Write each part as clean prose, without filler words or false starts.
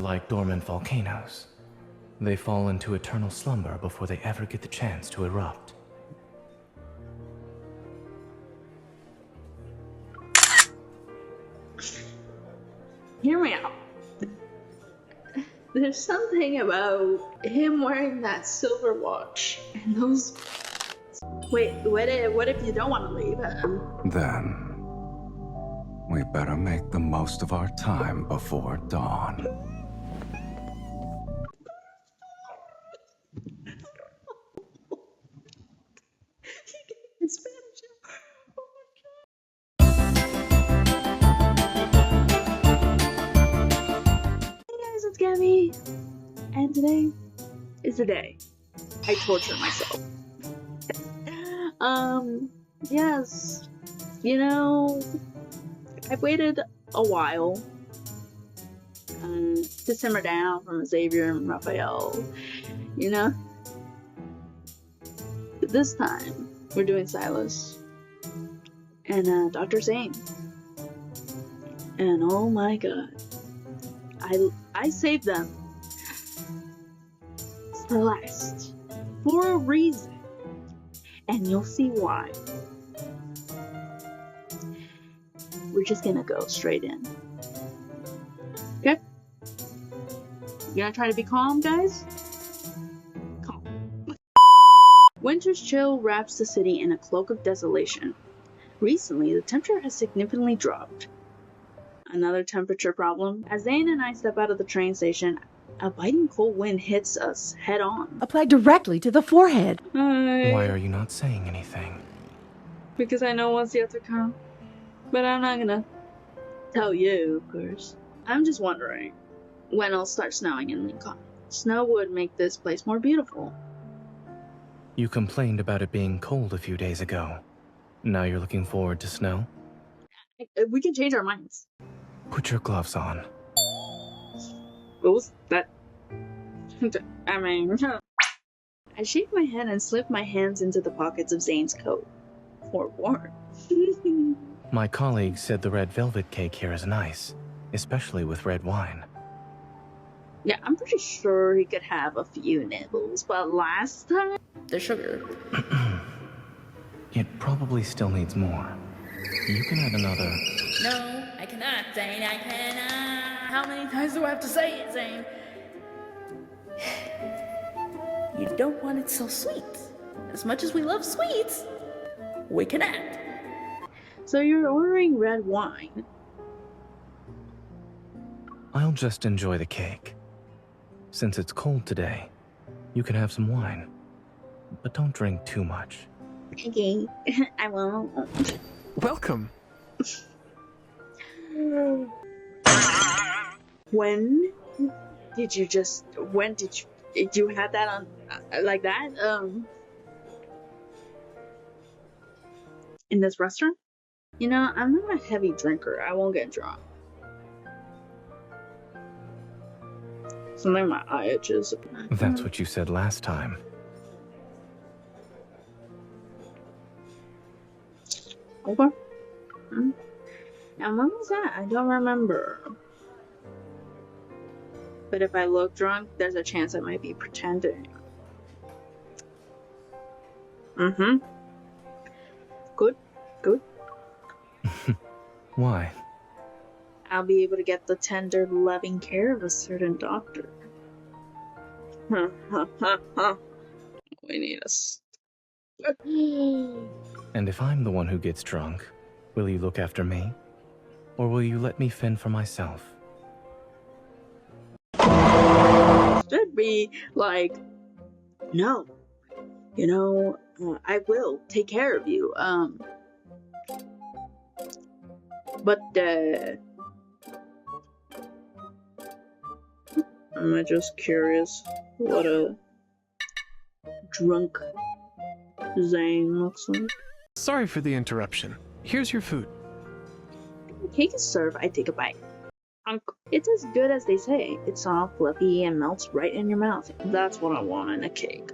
Like dormant volcanoes. They fall into eternal slumber before they ever get the chance to erupt. Hear me out. There's something about him wearing that silver watch and those. Wait, what if you don't want to leave him? Then, we better make the most of our time before dawn. In Spanish. Hey guys, it's Gabby, and today is the day I torture myself. Yes, you know, I've waited a while to simmer down from Xavier and Raphael, you know. But this time, we're doing Sylus and Dr. Zayne. And oh my god, I saved them for last for a reason, and you'll see why. We're just gonna go straight in. Okay? You gonna try to be calm, guys? Calm. Winter's chill wraps the city in a cloak of desolation. Recently, the temperature has significantly dropped. Another temperature problem. As Zayne and I step out of the train station, a biting cold wind hits us head on. Applied directly to the forehead. Hi. Why are you not saying anything? Because I know what's yet to come. But I'm not gonna tell you, of course. I'm just wondering when it'll start snowing in Lincoln. Snow would make this place more beautiful. You complained about it being cold a few days ago. Now you're looking forward to snow? We can change our minds. Put your gloves on. What was that? I mean, I shake my head and slip my hands into the pockets of Zayne's coat. For warmth. My colleague said the red velvet cake here is nice, especially with red wine. Yeah, I'm pretty sure he could have a few nibbles, but last time... The sugar. It probably still needs more. You can add another. No, I cannot, Zayne, I cannot. How many times do I have to say it, Zayne? You don't want it so sweet. As much as we love sweets, we can act. So you're ordering red wine. I'll just enjoy the cake. Since it's cold today, you can have some wine. But don't drink too much. Okay, I won't. Welcome. When did you have that on, like that, in this restaurant? You know, I'm not a heavy drinker. I won't get drunk. Something my eye itches. That's what you said last time. Okay. Now, when was that? I don't remember. But if I look drunk, there's a chance I might be pretending. Good. Why? I'll be able to get the tender, loving care of a certain doctor. We need us. And if I'm the one who gets drunk, will you look after me? Or will you let me fend for myself? Should be like, no, you know, I will take care of you. But am I just curious what a drunk Zayne looks like? Sorry for the interruption. Here's your food. Cake is served, I take a bite. It's as good as they say. It's soft, fluffy, and melts right in your mouth. That's what I want in a cake.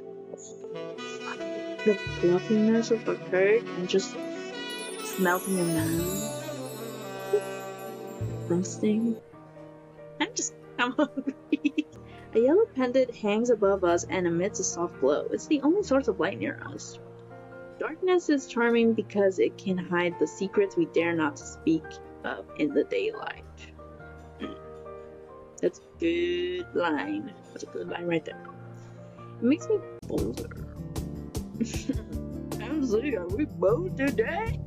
The fluffiness of the cake and just melt in your mouth. Roasting. I'm hungry. A yellow pendant hangs above us and emits a soft glow. It's the only source of light near us. Darkness is charming because it can hide the secrets we dare not speak of in the daylight. That's a good line. That's a good line right there. It makes me bolder. I'm saying, are we bold today?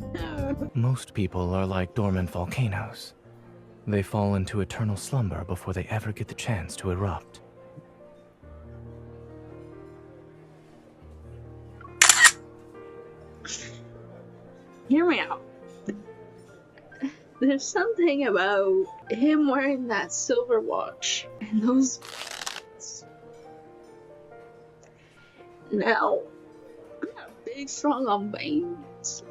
Most people are like dormant volcanoes. They fall into eternal slumber before they ever get the chance to erupt. Hear me out. There's something about him wearing that silver watch and those. Now, I'm not big, strong on veins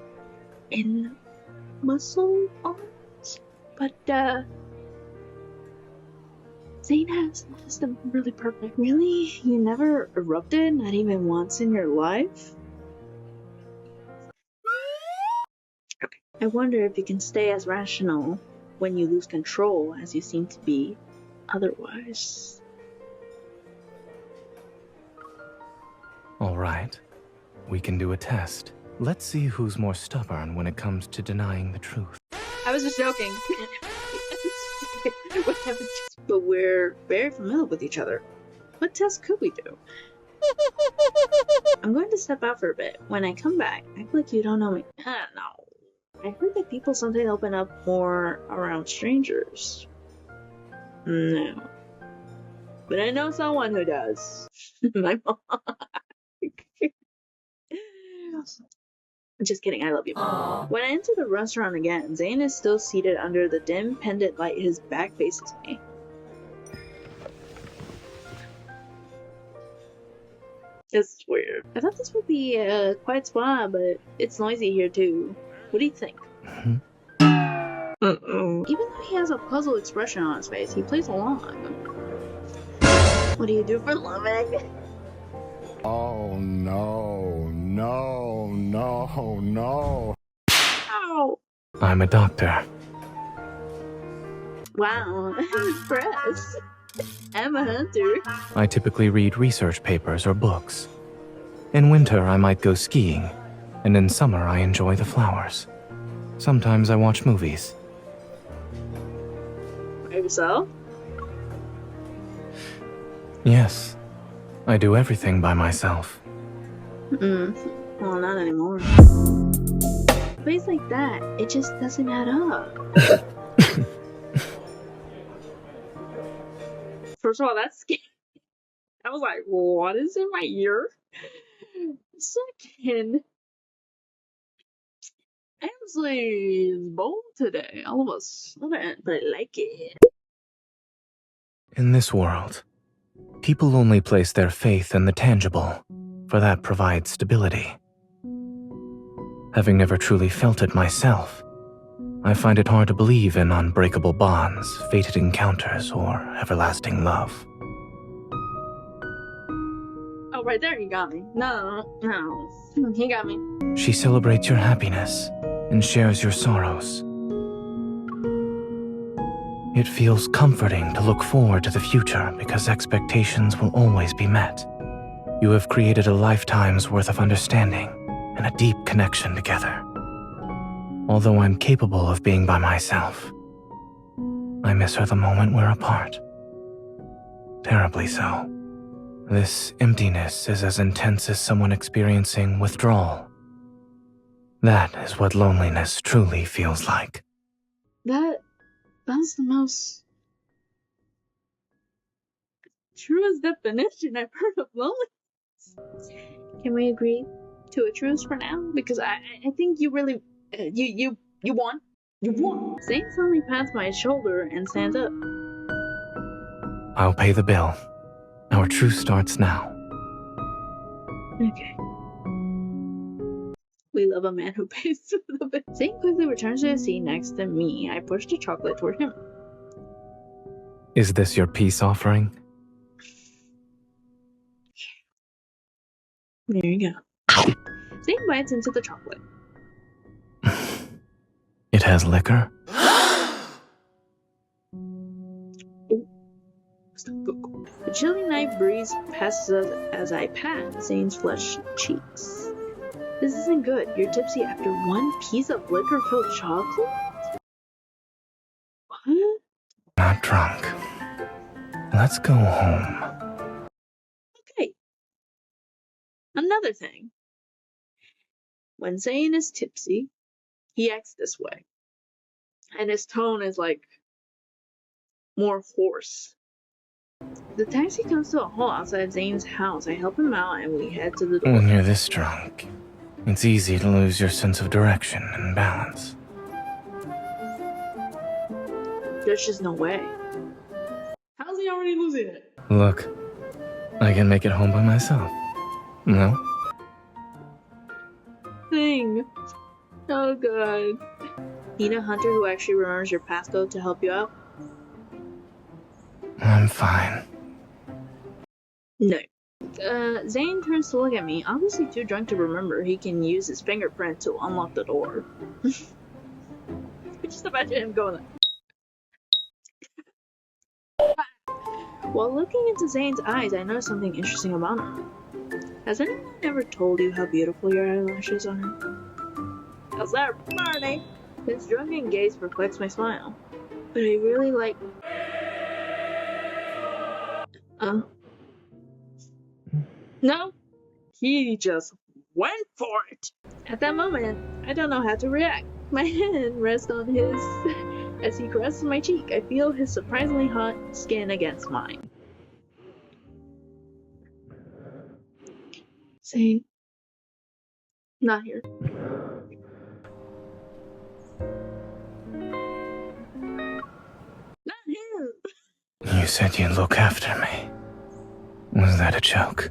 and muscle arms, but Zayne has them really perfect. Really? You never erupted, not even once in your life? I wonder if you can stay as rational when you lose control as you seem to be otherwise. All right, we can do a test. Let's see who's more stubborn when it comes to denying the truth. I was just joking. But we're very familiar with each other. What test could we do? I'm going to step out for a bit. When I come back, act like you don't know me. I don't know. I heard that people sometimes open up more around strangers. No. But I know someone who does. My mom. Just kidding, I love you. Aww. When I enter the restaurant again, Zayne is still seated under the dim pendant light. His back faces me. It's weird. I thought this would be a quiet spot, but it's noisy here too. What do you think? Uh-oh. Even though he has a puzzled expression on his face, he plays along. What do you do for living? Oh no, no, no, no. Ow! I'm a doctor. Wow, I'm impressed. I'm a hunter. I typically read research papers or books. In winter, I might go skiing, and in summer, I enjoy the flowers. Sometimes I watch movies. By yourself? Yes, I do everything by myself. Well, not anymore. Plays like that, it just doesn't add up. First of all, that's scary. I was like, what is in my ear? Second, Ansley is bold today, all of a sudden, but I like it. In this world, people only place their faith in the tangible, for that provides stability. Having never truly felt it myself, I find it hard to believe in unbreakable bonds, fated encounters, or everlasting love. Oh, right there, you got me. No, he got me. She celebrates your happiness and shares your sorrows. It feels comforting to look forward to the future because expectations will always be met. You have created a lifetime's worth of understanding and a deep connection together. Although I'm capable of being by myself, I miss her the moment we're apart. Terribly so. This emptiness is as intense as someone experiencing withdrawal. That is what loneliness truly feels like. That's the most truest definition I've heard of loneliness. Can we agree to a truce for now? Because I think you really, you won. You won. Zayne suddenly pats my shoulder and stands up. I'll pay the bill. Our truce starts now. Okay. We love a man who pays for the bill. Zayne quickly returns to his seat next to me. I push the chocolate toward him. Is this your peace offering? There you go. Zayne bites into the chocolate. It has liquor? The chilly night breeze passes us as I pat Zayne's flushed cheeks. This isn't good. You're tipsy after one piece of liquor-filled chocolate? What? Not drunk. Let's go home. Okay. Another thing. When Zayne is tipsy, he acts this way. And his tone is like more hoarse. The taxi comes to a halt outside Zayne's house. I help him out and we head to the door. When you're this drunk, it's easy to lose your sense of direction and balance. There's just no way. How's he already losing it? Look, I can make it home by myself. No? Thing. Oh god. Need a hunter who actually remembers your passcode to help you out? I'm fine. No. Zayne turns to look at me, obviously too drunk to remember he can use his fingerprint to unlock the door. Just imagine him going like... While looking into Zane's eyes, I noticed something interesting about him. Has anyone ever told you how beautiful your eyelashes are? How's that, Marty? His drunken gaze perplexed my smile. But I really like... No, he just went for it. At that moment, I don't know how to react. My hand rests on his as he caresses my cheek. I feel his surprisingly hot skin against mine. Zayne, not here. Not here. You said you'd look after me. Was that a joke?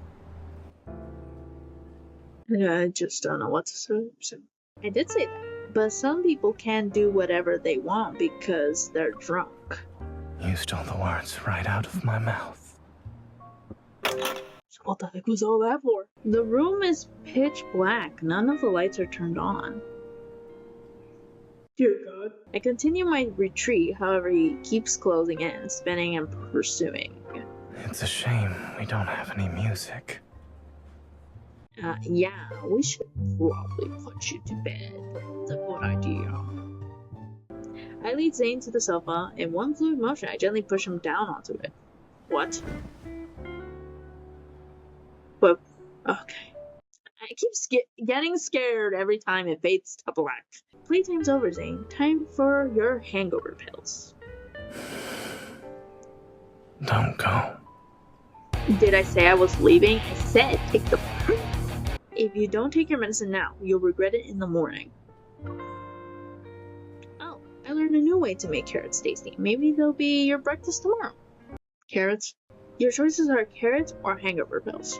I just don't know what to say. So I did say that. But some people can't do whatever they want because they're drunk. You stole the words right out of my mouth. So what the heck was all that for? The room is pitch black. None of the lights are turned on. Dear God. I continue my retreat, however he keeps closing in, spinning and pursuing. It's a shame we don't have any music. Yeah, we should probably put you to bed. That's a good idea. I lead Zayne to the sofa. In one fluid motion, I gently push him down onto it. What? But, okay. I keep getting scared every time it fades to black. Playtime's over, Zayne. Time for your hangover pills. Don't go. Did I say I was leaving? I said take the... If you don't take your medicine now, you'll regret it in the morning. Oh, I learned a new way to make carrots tasty. Maybe they'll be your breakfast tomorrow. Carrots? Your choices are carrots or hangover pills.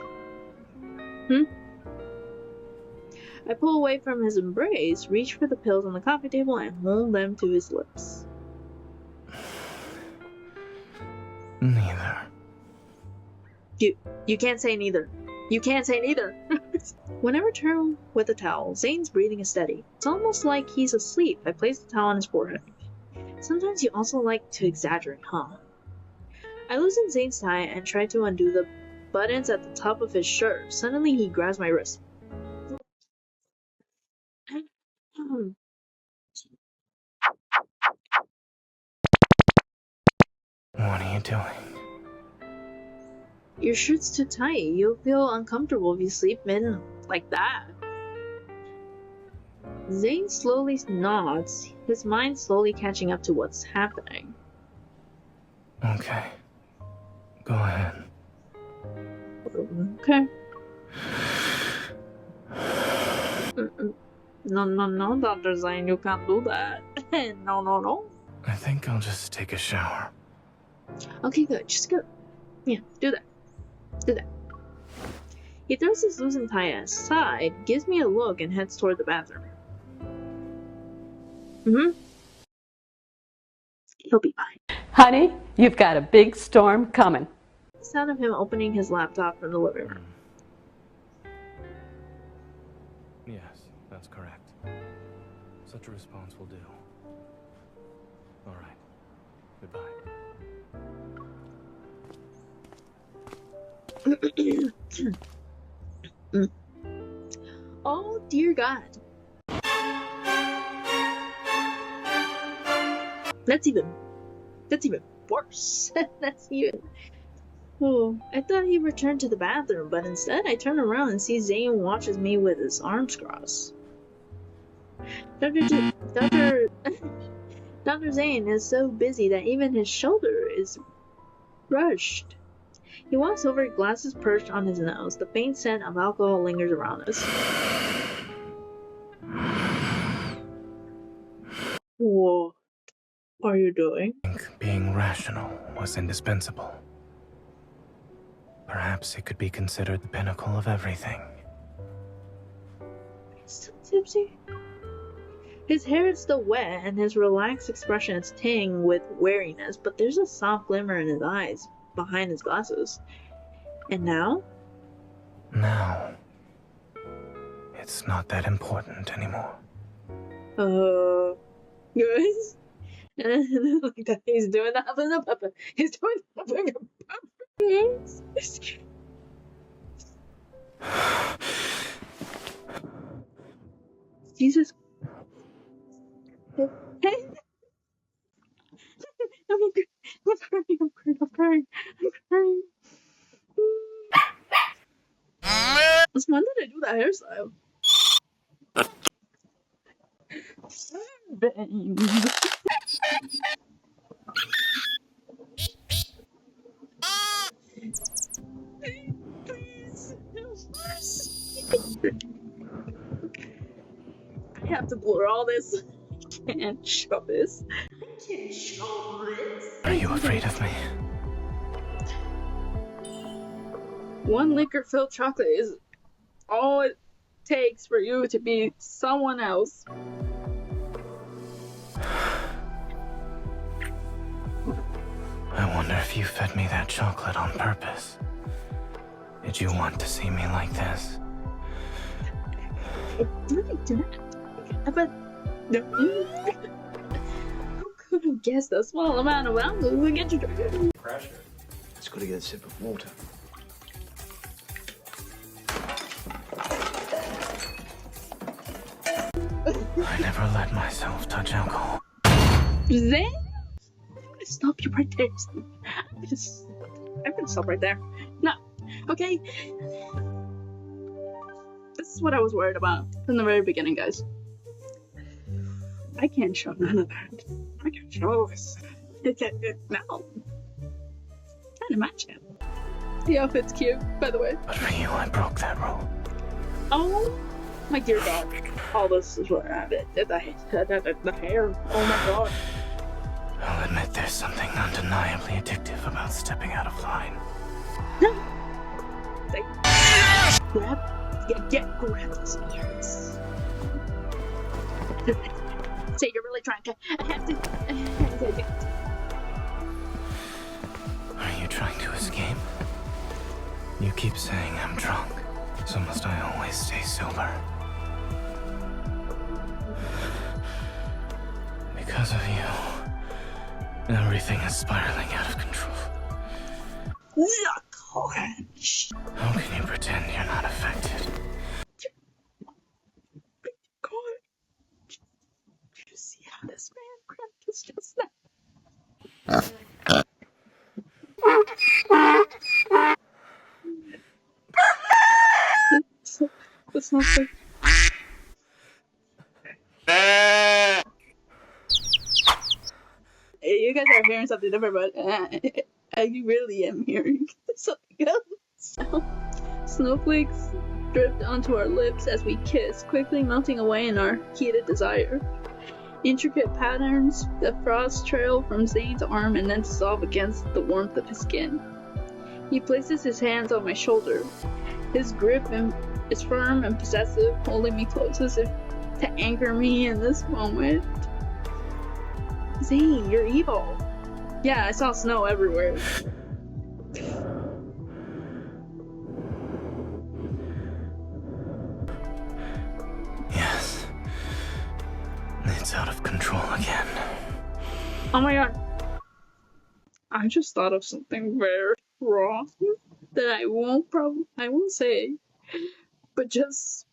I pull away from his embrace, reach for the pills on the coffee table, and hold them to his lips. Neither. You can't say neither. You can't say neither. When I return with the towel, Zayne's breathing is steady. It's almost like he's asleep. I place the towel on his forehead. Sometimes you also like to exaggerate, huh? I loosen Zayne's tie and try to undo the buttons at the top of his shirt. Suddenly he grabs my wrist. What are you doing? Your shirt's too tight. You'll feel uncomfortable if you sleep in like that. Zayne slowly nods, his mind slowly catching up to what's happening. Okay. Go ahead. Okay. No, Dr. Zayne, you can't do that. No. I think I'll just take a shower. Okay, good. Just go. Yeah, do that. Do that. He throws his loosened tie aside, gives me a look, and heads toward the bathroom. He'll be fine. Honey, you've got a big storm coming. The sound of him opening his laptop from the living room. Yes, that's correct. Such a response will do. All right. Goodbye. Oh dear God. That's even worse. That's even. Oh, I thought he returned to the bathroom, but instead I turn around and see Zayne watches me with his arms crossed. Dr. Zayne is so busy that even his shoulder is brushed. He walks over, glasses perched on his nose. The faint scent of alcohol lingers around us. What are you doing? I think being rational was indispensable. Perhaps it could be considered the pinnacle of everything. Still tipsy? His hair is still wet, and his relaxed expression is tinged with wariness, but there's a soft glimmer in his eyes behind his glasses. And now? Now, it's not that important anymore. Guys? Like that. He's doing that for the papa. He's doing that for the papa. Jesus. Hey. I'm crying. When did I do that hairstyle? Please. I have to blur all this. I can't show this. Are you afraid of me? One liquor-filled chocolate is all it takes for you to be someone else. I wonder if you fed me that chocolate on purpose. Did you want to see me like this? I really didn't. But who could have guessed a small amount of alcohol would get you drinking? Pressure. It's got to get a sip of water. I never let myself touch alcohol. Zayne? I'm gonna stop you right there. I'm gonna stop right there. No. Okay. This is what I was worried about from the very beginning, guys. I can't show none of that. I can't show this. No. Can't imagine. The outfit's cute, by the way. But for you, I broke that rule. Oh my dear God. All this is what I did. The hair. Oh my God. I'll admit there's something undeniably addictive about stepping out of line. Grab this ears. Say you're really trying to. I have to. Are you trying to escape? You keep saying I'm drunk, so must I always stay sober? Because of you, everything is spiraling out of control. How can you pretend you're not affected? God. Did you see how this man cracked his just now? That's not so. You guys are hearing something different, but I really am hearing something else. Snowflakes drift onto our lips as we kiss, quickly melting away in our heated desire. Intricate patterns, the frost trail from Zayne's arm and then dissolve against the warmth of his skin. He places his hands on my shoulder. His grip is firm and possessive, holding me close as if to anchor me in this moment. Zayne, you're evil. Yeah, I saw snow everywhere. Yes. It's out of control again. Oh my God. I just thought of something very wrong. that I won't say, but just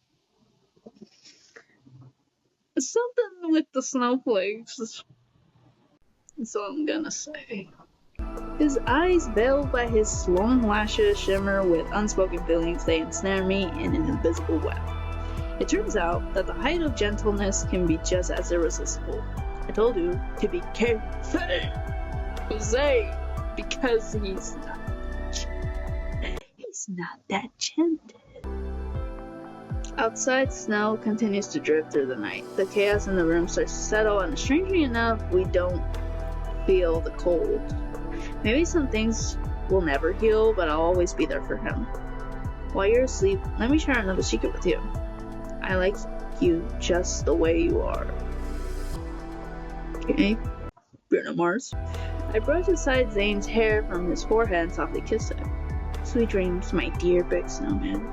something with the snowflakes. That's all I'm gonna say. His eyes, veiled by his long lashes, shimmer with unspoken feelings. They ensnare me in an invisible web. It turns out that the height of gentleness can be just as irresistible. I told you to be careful, Jose, because he's not that gentle. Outside, snow continues to drift through the night. The chaos in the room starts to settle, and strangely enough, we don't feel the cold. Maybe some things will never heal, but I'll always be there for him. While you're asleep, let me share another secret with you. I like you just the way you are. Okay, Bruno Mars. I brushed aside Zayne's hair from his forehead and softly kissed it. Sweet dreams, my dear big snowman.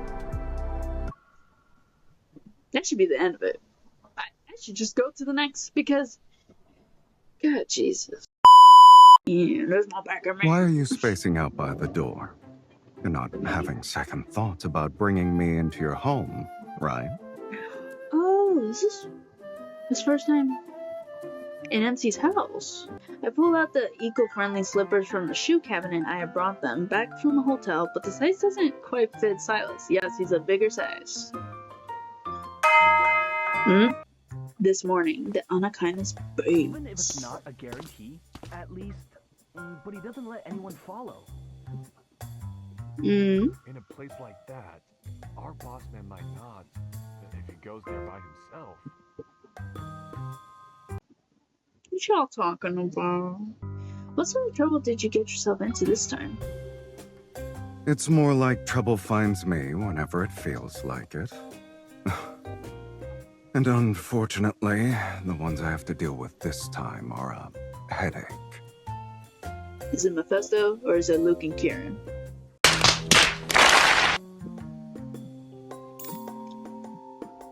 That should be the end of it. I should just go to the next, because... God, Jesus. Yeah, there's my backer, man. Why are you spacing out by the door? You're not having second thoughts about bringing me into your home, right? Oh, this is his first time in MC's house. I pulled out the eco-friendly slippers from the shoe cabinet I had brought them back from the hotel, but the size doesn't quite fit Sylus. Yes, he's a bigger size. This morning, the unkindness babes. Even if it's not a guarantee, at least, but he doesn't let anyone follow. In a place like that, our boss man might not, if he goes there by himself. What y'all talking about? What sort of trouble did you get yourself into this time? It's more like trouble finds me whenever it feels like it. And unfortunately, the ones I have to deal with this time are a headache. Is it Mephisto, or is it Luke and Kieran?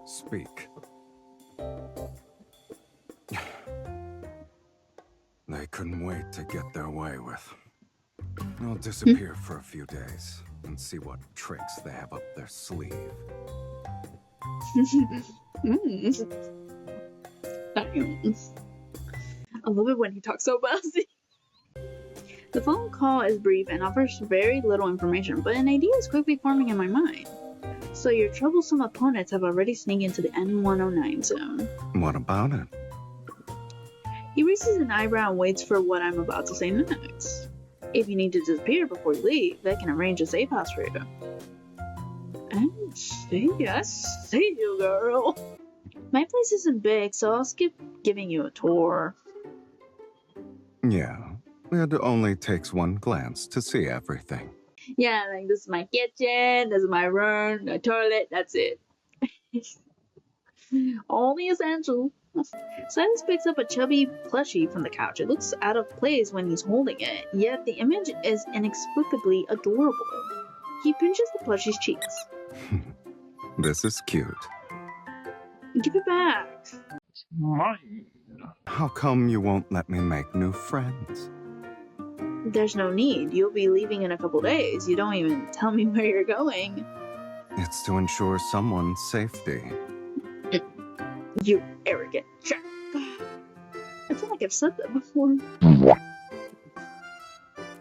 Speak. They couldn't wait to get their way with. I'll disappear for a few days and see what tricks they have up their sleeve. I love it when he talks so bossy. The phone call is brief and offers very little information, but an idea is quickly forming in my mind. So your troublesome opponents have already sneaked into the N109 zone. What about it? He raises an eyebrow and waits for what I'm about to say next. If you need to disappear before you leave, they can arrange a safe house for you. I see you, girl. My place isn't big, so I'll skip giving you a tour. Yeah, it only takes one glance to see everything. Yeah, like this is my kitchen, this is my room, the toilet, that's it. All the essentials. Silas picks up a chubby plushie from the couch. It looks out of place when he's holding it, yet the image is inexplicably adorable. He pinches the plushie's cheeks. This is cute. Give it back. It's mine. How come you won't let me make new friends? There's no need. You'll be leaving in a couple days. You don't even tell me where you're going. It's to ensure someone's safety. You arrogant jerk. I feel like I've said that before.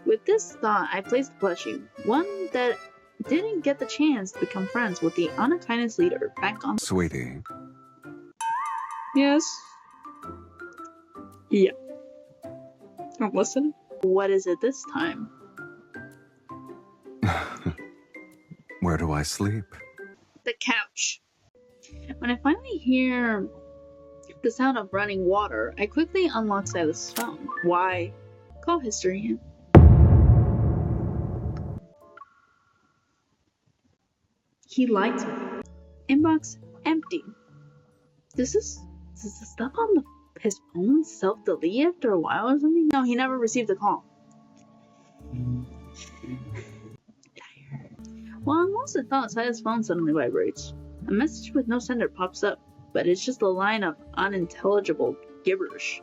With this thought, I placed the plushie, one that didn't get the chance to become friends with the unkindness leader, back on. Sweetie. Yes. Yeah. I'm listening. What is it this time? Where do I sleep? The couch. When I finally hear the sound of running water, I quickly unlock Silas' phone. Why? Call history. He liked me. Inbox empty. Does the stuff on his phone self-delete after a while or something? No, he never received a call. While I'm lost in thoughts, Silas' phone suddenly vibrates. A message with no sender pops up, but it's just a line of unintelligible gibberish.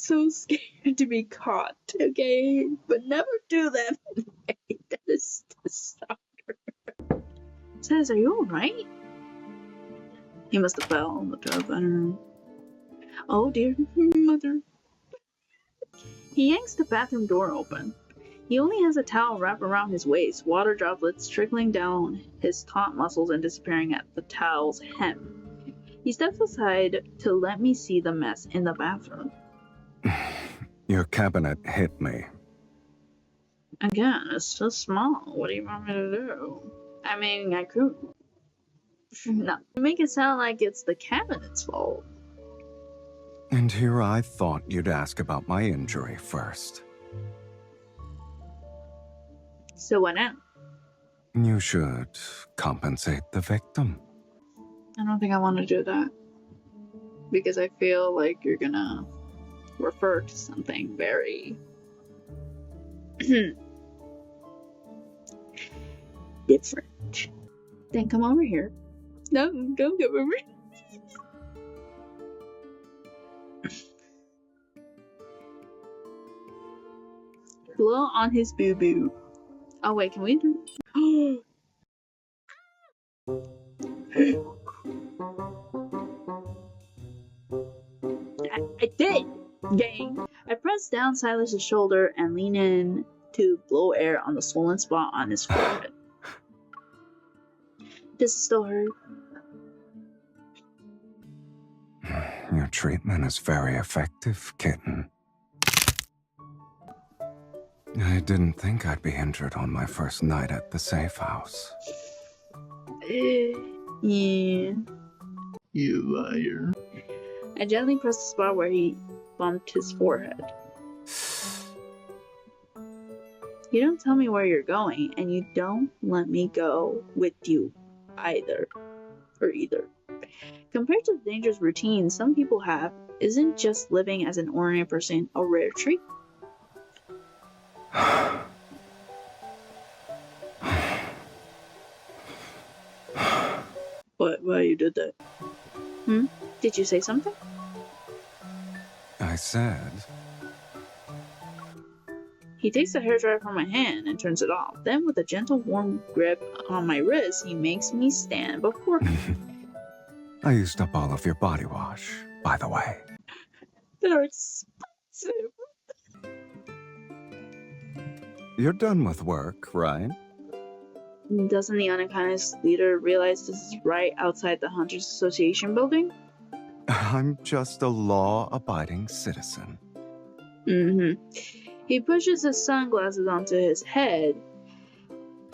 so scared to be caught, okay? But never do that. That is stop. Says, are you alright? He must have fell on the tub, I don't know. Oh dear, mother. He yanks the bathroom door open. He only has a towel wrapped around his waist, water droplets trickling down his taut muscles and disappearing at the towel's hem. He steps aside to let me see the mess in the bathroom. Your cabinet hit me. Again, it's so small. What do you want me to do? I mean, I could. No, make it sound like it's the cabinet's fault. And here I thought you'd ask about my injury first. So what now? You should compensate the victim. I don't think I want to do that. Because I feel like you're gonna refer to something very different. Then come over here. No, don't come over here. Blow on his boo-boo. Oh wait, can we do... I did, gang. I press down Silas's shoulder and lean in to blow air on the swollen spot on his forehead. Does it still hurt? Your treatment is very effective, kitten. I didn't think I'd be injured on my first night at the safe house. Yeah. You liar. I gently pressed the spot where he bumped his forehead. You don't tell me where you're going, and you don't let me go with you either. Compared to the dangerous routine some people have, isn't just living as an ordinary person a rare treat? Why you did that? Did you say something? I said... He takes the hairdryer from my hand and turns it off. Then with a gentle warm grip on my wrist, he makes me stand before him. I used up all of your body wash, by the way. They're expensive. You're done with work, right? Doesn't the unconscious leader realize this is right outside the Hunters Association building? I'm just a law-abiding citizen. He pushes his sunglasses onto his head.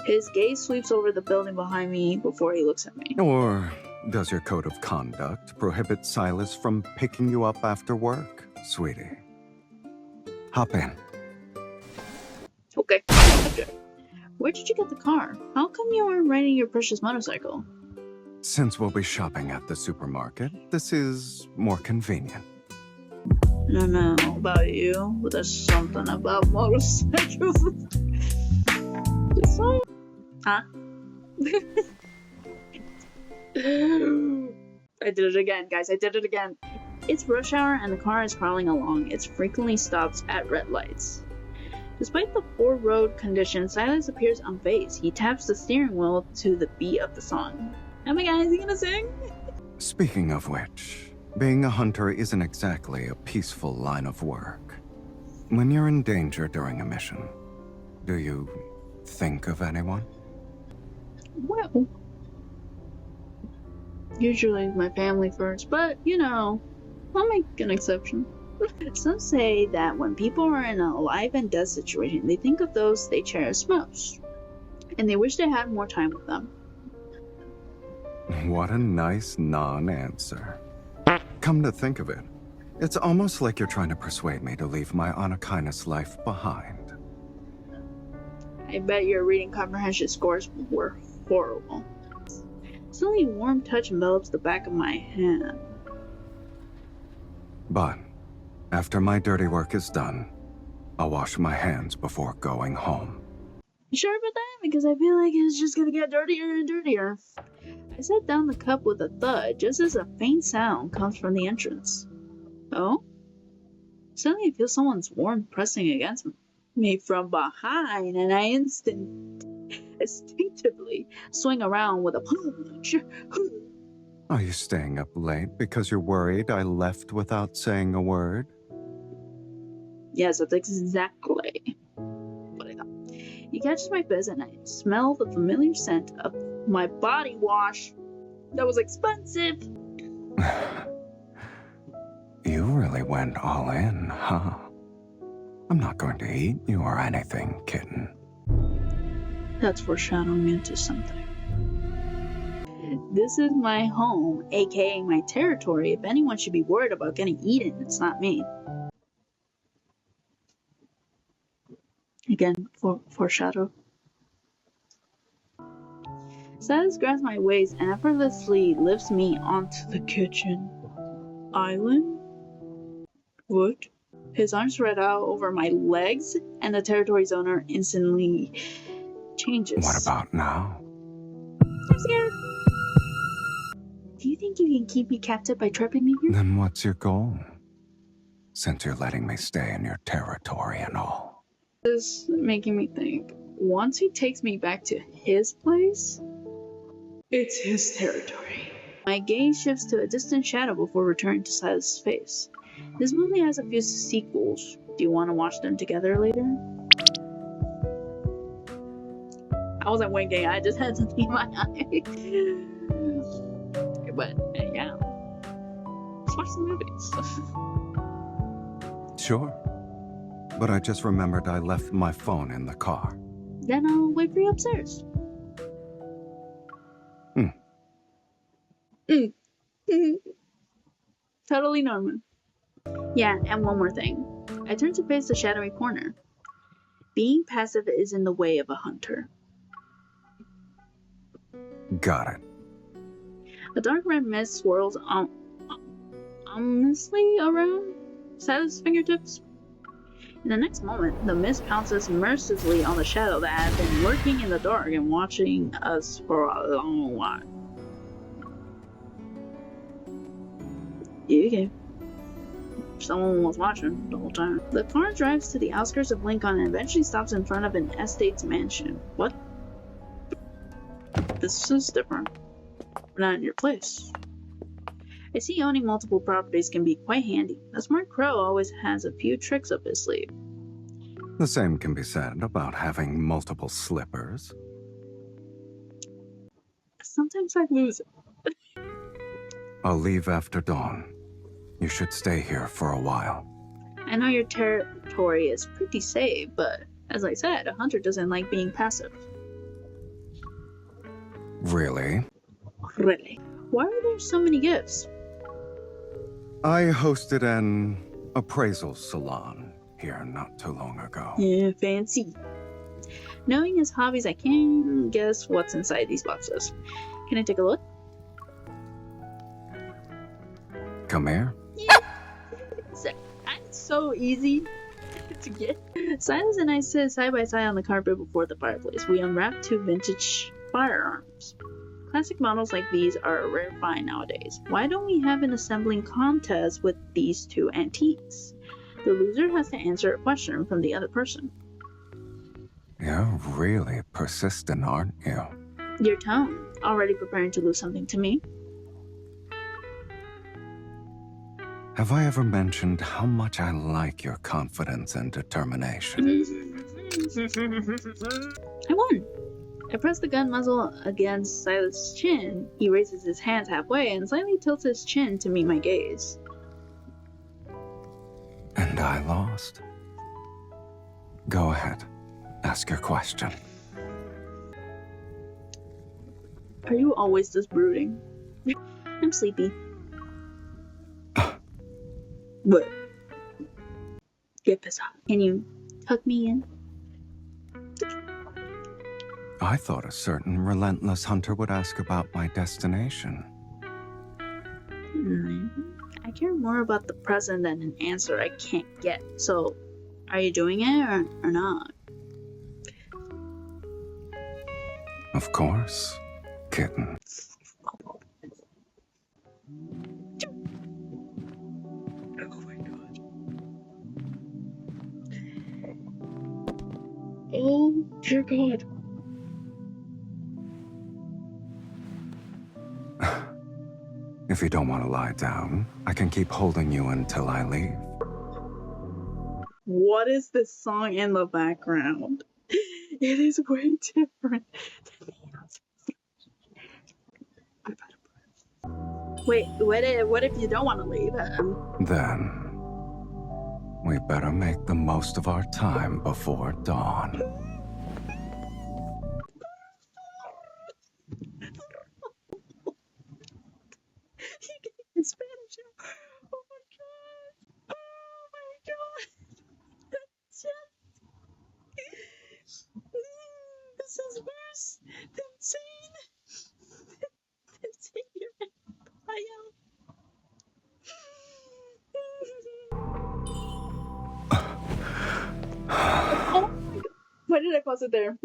His gaze sweeps over the building behind me before he looks at me. Or does your code of conduct prohibit Sylus from picking you up after work, sweetie? Hop in. Okay. Where did you get the car? How come you weren't riding your precious motorcycle? Since we'll be shopping at the supermarket, this is more convenient. I don't know about you, but there's something about motorcycles. Just like... Huh? I did it again, guys. I did it again. It's rush hour and the car is crawling along. It frequently stops at red lights. Despite the poor road conditions, Sylus appears unfazed. He taps the steering wheel to the beat of the song. Oh my god, is he gonna sing? Speaking of which, being a hunter isn't exactly a peaceful line of work. When you're in danger during a mission, do you think of anyone? Well, usually my family first, but you know, I'll make an exception. Some say that when people are in a life and death situation, they think of those they cherish most, and they wish they had more time with them. What a nice non-answer. Come to think of it, it's almost like you're trying to persuade me to leave my Anakina's life behind. I bet your reading comprehension scores were horrible. Suddenly a warm touch envelops the back of my hand. But after my dirty work is done, I'll wash my hands before going home. You sure about that? Because I feel like it's just gonna get dirtier and dirtier. I set down the cup with a thud just as a faint sound comes from the entrance. Oh? Suddenly I feel someone's warmth pressing against me from behind, and I instinctively swing around with a punch. Are you staying up late because you're worried I left without saying a word? Yes, that's exactly what I thought. He catches my fist, and I smell the familiar scent of my body wash that was expensive. You really went all in, huh? I'm not going to eat you or anything, kitten. That's foreshadowing into something. This is my home, aka my territory. If anyone should be worried about getting eaten, it's not me. Again, foreshadow. Sylus grabs my waist and effortlessly lifts me onto the kitchen island. What? His arms spread out over my legs, and the territory's owner instantly changes. What about now? I'm scared. Do you think you can keep me captive by trapping me here? Then what's your goal? Since you're letting me stay in your territory and all. This is making me think. Once he takes me back to his place, it's his territory. My gaze shifts to a distant shadow before returning to Sylus' face. This movie has a few sequels. Do you want to watch them together later? I wasn't winking, I just had something in my eye. But, yeah. Let's watch some movies. Sure. But I just remembered I left my phone in the car. Then I'll wait for you upstairs. Totally normal. Yeah, and one more thing. I turn to face the shadowy corner. Being passive is in the way of a hunter. Got it. A dark red mist swirls ominously around Sylus' fingertips. In the next moment, the mist pounces mercilessly on the shadow that had been lurking in the dark and watching us for a long while. Okay. Someone was watching the whole time. The car drives to the outskirts of Lincoln and eventually stops in front of an estate's mansion. What? This is different. We're not in your place. I see owning multiple properties can be quite handy. A smart crow always has a few tricks up his sleeve. The same can be said about having multiple slippers. Sometimes I lose it. I'll leave after dawn. You should stay here for a while. I know your territory is pretty safe, but as I said, a hunter doesn't like being passive. Really? Really? Why are there so many gifts? I hosted an appraisal salon here not too long ago. Yeah, fancy. Knowing his hobbies, I can't guess what's inside these boxes. Can I take a look? Come here. That's so easy to get. Sylus and I sit side by side on the carpet before the fireplace. We unwrap two vintage firearms. Classic models like these are a rare find nowadays. Why don't we have an assembling contest with these two antiques? The loser has to answer a question from the other person. You're really persistent, aren't you? Your tone, already preparing to lose something to me. Have I ever mentioned how much I like your confidence and determination? I won. I press the gun muzzle against Sylus' chin. He raises his hands halfway and slightly tilts his chin to meet my gaze. And I lost. Go ahead. Ask your question. Are you always this brooding? I'm sleepy. What? Get this off. Can you tuck me in? I thought a certain relentless hunter would ask about my destination. I care more about the present than an answer I can't get. So, are you doing it or not? Of course, kitten. Oh my god. Oh, dear God. If you don't want to lie down, I can keep holding you until I leave. What is this song in the background? It is way different. Wait, what if you don't want to leave? Then, we better make the most of our time before dawn. In Spanish. Oh my God. Oh my God. That's just... This is worse than Zayne. Than Zayne and Payal. Oh my God. Why did I pause it there?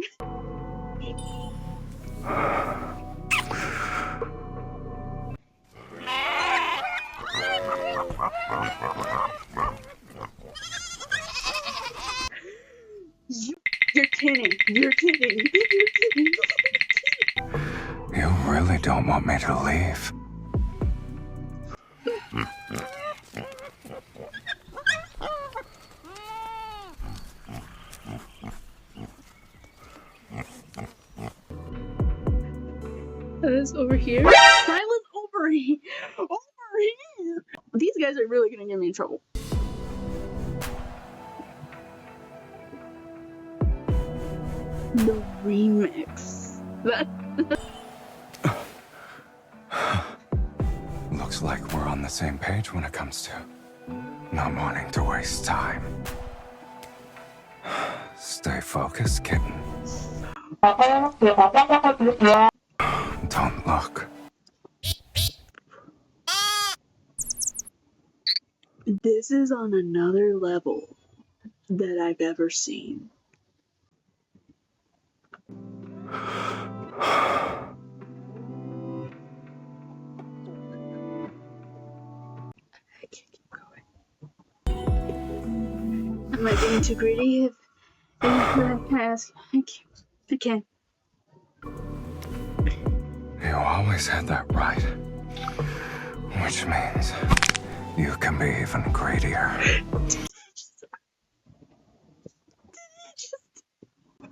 You're kidding. You're kidding. You're kidding. You really don't want me to leave? Silas over here. Silas over here. Over here. These guys are really gonna get me in trouble. The remix. That. Looks like we're on the same page when it comes to not wanting to waste time. Stay focused, kitten. Don't look. This is on another level that I've ever seen. I can't keep going. Am I being too greedy? If I ask, I can't. You always had that right. Which means you can be even greedier. I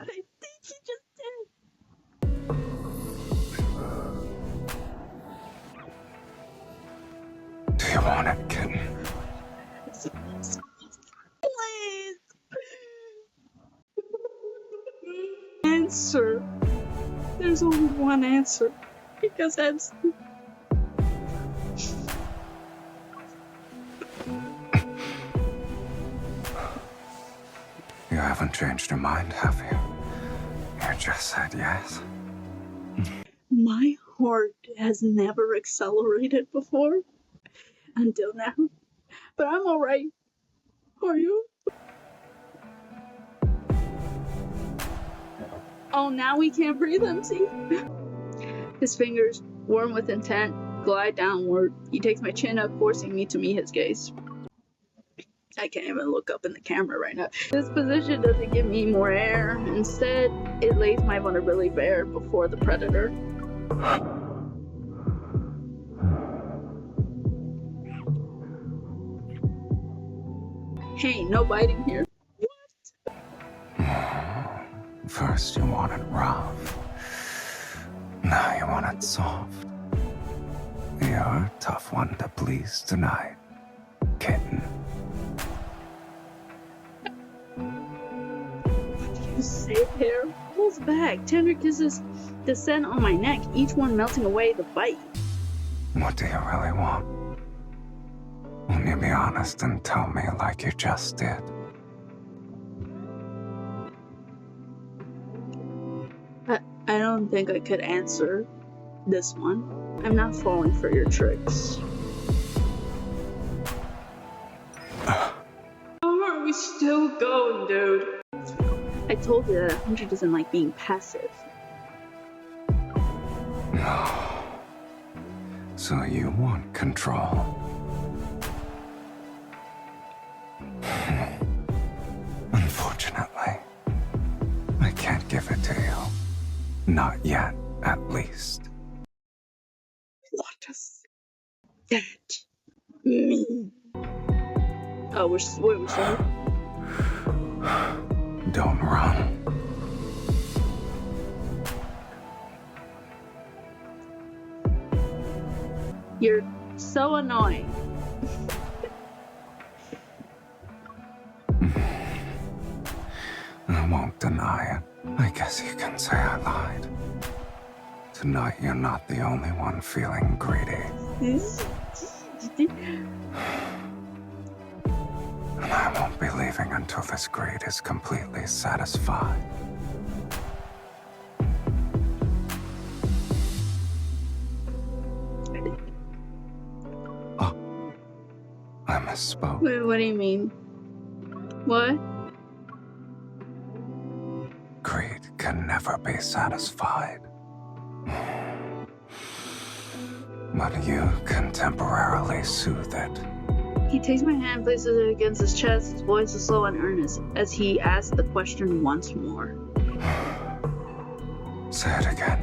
think he just did. Do you want it, kitten? Please. Answer. There's only one answer. Because that's. You haven't changed your mind, have you? You just said yes. My heart has never accelerated before. Until now. But I'm alright. Are you? Oh, now we can't breathe him, see? His fingers, warm with intent, glide downward. He takes my chin up, forcing me to meet his gaze. I can't even look up in the camera right now. This position doesn't give me more air. Instead, it lays my vulnerability bare before the predator. Hey, no biting here. First you want it rough. Now you want it soft. You're a tough one to please tonight, kitten. His safe hair pulls back. Tender kisses descend on my neck, each one melting away the bite. What do you really want? Won't you be honest and tell me like you just did? I don't think I could answer this one. I'm not falling for your tricks. How are we still going, dude? I told you that Hunter doesn't like being passive. No. So you want control? Unfortunately, I can't give it to you. Not yet, at least. What does that mean? Oh, we're sorry. Don't run. You're so annoying. I won't deny it. I guess you can say I lied. Tonight you're not the only one feeling greedy. And I won't be leaving until this greed is completely satisfied. Oh, I misspoke. Wait, what do you mean? What? Greed can never be satisfied. But you can temporarily soothe it. He takes my hand and places it against his chest. His voice is slow and earnest as he asks the question once more. Say it again.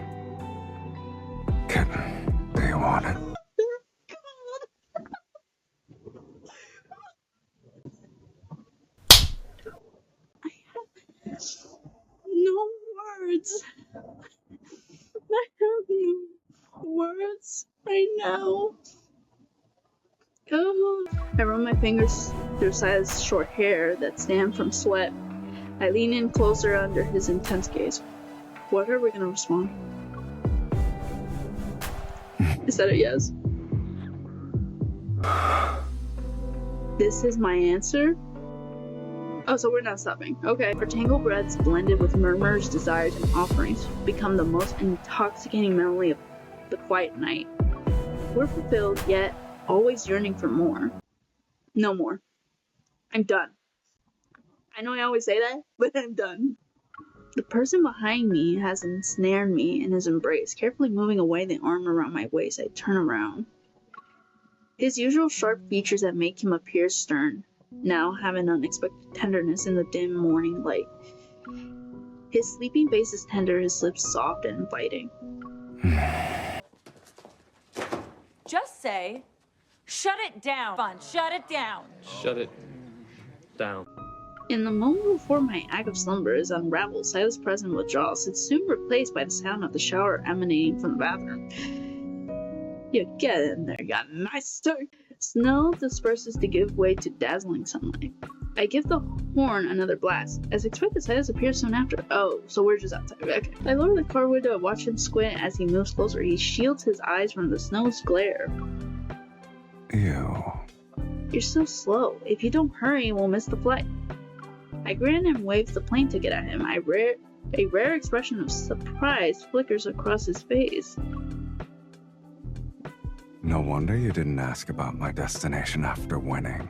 Kitten, do you want it? No words. I have no words right now. Oh. I run my fingers through Silas' short hair that's damp from sweat. I lean in closer under his intense gaze. What are we gonna respond? Is that a yes? This is my answer? Oh, so we're not stopping. Okay. Our tangled breaths blended with murmurs, desires, and offerings become the most intoxicating memory of the quiet night. We're fulfilled, yet always yearning for more. No more. I'm done. I know I always say that, but I'm done. The person behind me has ensnared me in his embrace, carefully moving away the arm around my waist. I turn around. His usual sharp features that make him appear stern now have an unexpected tenderness in the dim morning light. His sleeping face is tender, his lips soft and inviting. Just say, shut it down, Fun. Shut it down. Shut it down. In the moment before my act of slumber is unraveled, Silas' present withdrawals is soon replaced by the sound of the shower emanating from the bathroom. You get in there, you nice stir. Snow disperses to give way to dazzling sunlight. I give the horn another blast. As expected, Silas appears soon after. Oh, so we're just outside. Okay. I lower the car window and watch him squint as he moves closer. He shields his eyes from the snow's glare. Ew. You're so slow. If you don't hurry, we'll miss the flight. I grin and wave the plane ticket at him. A rare expression of surprise flickers across his face. No wonder you didn't ask about my destination after winning.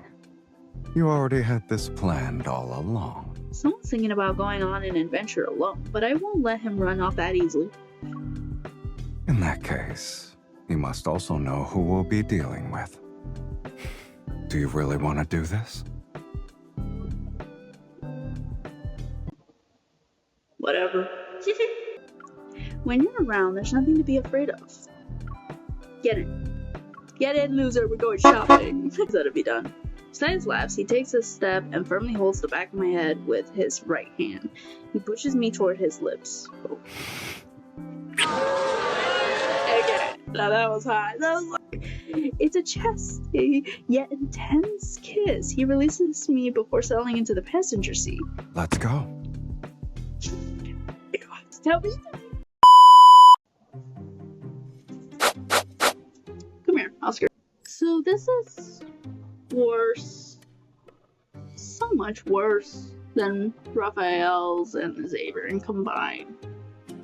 You already had this planned all along. Someone's thinking about going on an adventure alone, but I won't let him run off that easily. In that case, you must also know who we'll be dealing with. Do you really want to do this? Whatever. When you're around, there's nothing to be afraid of. Get in. Get in, loser, we're going shopping. That'll be done. Silas laughs. He takes a step and firmly holds the back of my head with his right hand. He pushes me toward his lips. Oh. Okay, now that was hot. It's a chesty yet intense kiss. He releases me before settling into the passenger seat. Let's go. Tell me. Come here, Oscar. So this is worse. So much worse than Raphael's and Xavier combined.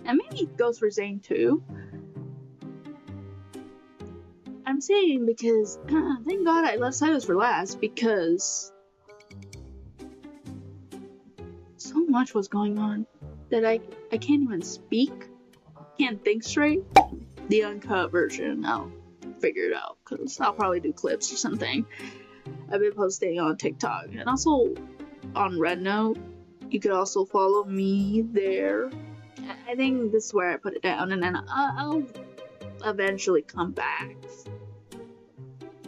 And maybe it goes for Zayne too. I'm saying because, thank God I left Silas for last, because so much was going on that I can't even speak, can't think straight. The uncut version, I'll figure it out, because I'll probably do clips or something. I've been posting on TikTok, and also on Red Note. You could also follow me there. I think this is where I put it down, and then I'll eventually come back.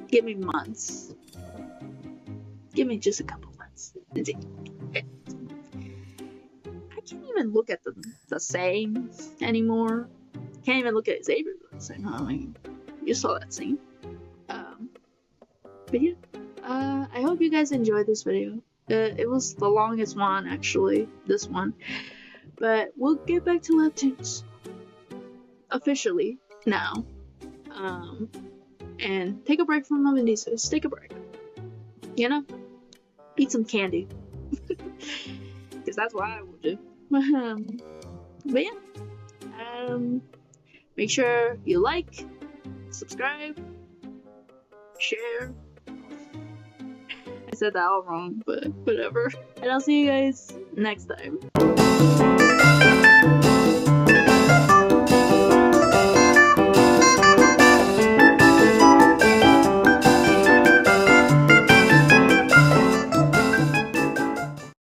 Give me months. Give me just a couple months. I can't even look at the sayings anymore. Can't even look at Xavier's saying. I mean, you saw that scene. But yeah, I hope you guys enjoyed this video. It was the longest one, actually, this one. But we'll get back to webtoons officially now. And take a break from loving these. Just take a break. You know? Eat some candy. Because that's what I will do. But yeah. Make sure you like, subscribe, share. I said that all wrong, but whatever. And I'll see you guys next time.